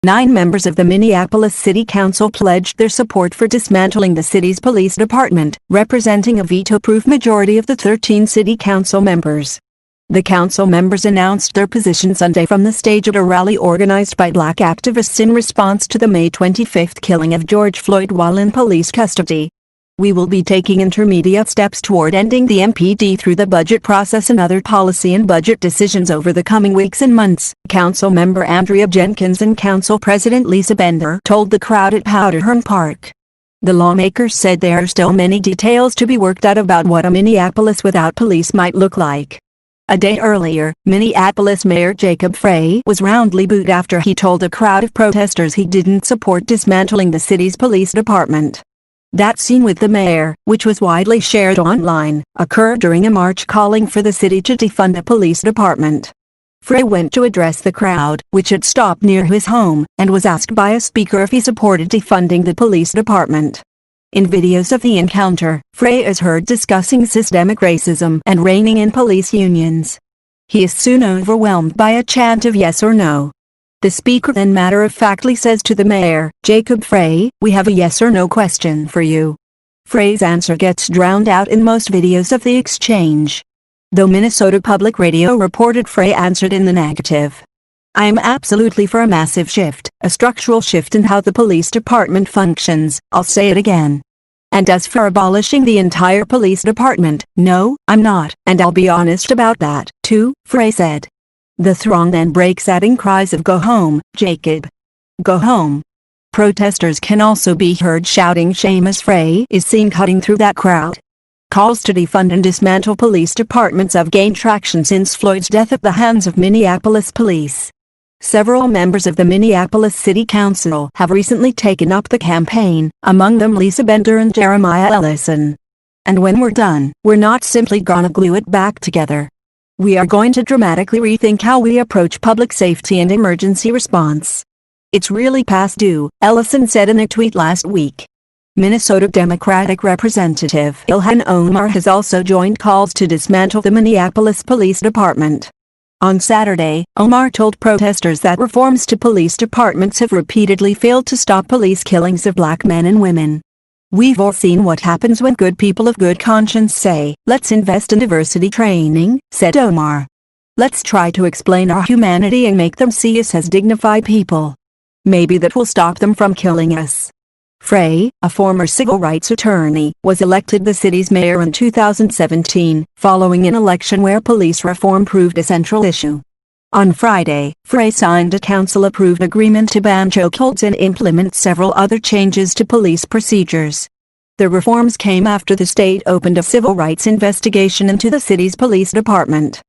9 members of the Minneapolis City Council pledged their support for dismantling the city's police department, representing a veto-proof majority of the 13 city council members. The council members announced their position Sunday from the stage at a rally organized by Black activists in response to the May 25 killing of George Floyd while in police custody. We will be taking intermediate steps toward ending the MPD through the budget process and other policy and budget decisions over the coming weeks and months, Council Member Andrea Jenkins and Council President Lisa Bender told the crowd at Powderhorn Park. The lawmakers said there are still many details to be worked out about what a Minneapolis without police might look like. A day earlier, Minneapolis Mayor Jacob Frey was roundly booed after he told a crowd of protesters he didn't support dismantling the city's police department. That scene with the mayor, which was widely shared online, occurred during a march calling for the city to defund the police department. Frey went to address the crowd, which had stopped near his home, and was asked by a speaker if he supported defunding the police department. In videos of the encounter, Frey is heard discussing systemic racism and reining in police unions. He is soon overwhelmed by a chant of yes or no. The speaker then matter-of-factly says to the mayor, "Jacob Frey, we have a yes or no question for you." Frey's answer gets drowned out in most videos of the exchange. Though Minnesota Public Radio reported Frey answered in the negative. "I am absolutely for a massive shift, a structural shift in how the police department functions, I'll say it again. And as for abolishing the entire police department, no, I'm not, and I'll be honest about that, too," Frey said. The throng then breaks out in cries of "Go home, Jacob. Go home." Protesters can also be heard shouting shame as Frey is seen cutting through that crowd. Calls to defund and dismantle police departments have gained traction since Floyd's death at the hands of Minneapolis police. Several members of the Minneapolis City Council have recently taken up the campaign, among them Lisa Bender and Jeremiah Ellison. "And when we're done, we're not simply gonna glue it back together. We are going to dramatically rethink how we approach public safety and emergency response. It's really past due," Ellison said in a tweet last week. Minnesota Democratic Representative Ilhan Omar has also joined calls to dismantle the Minneapolis Police Department. On Saturday, Omar told protesters that reforms to police departments have repeatedly failed to stop police killings of black men and women. "We've all seen what happens when good people of good conscience say, 'Let's invest in diversity training,'" said Omar. "Let's try to explain our humanity and make them see us as dignified people. Maybe that will stop them from killing us." Frey, a former civil rights attorney, was elected the city's mayor in 2017, following an election where police reform proved a central issue. On Friday, Frey signed a council-approved agreement to ban chokeholds and implement several other changes to police procedures. The reforms came after the state opened a civil rights investigation into the city's police department.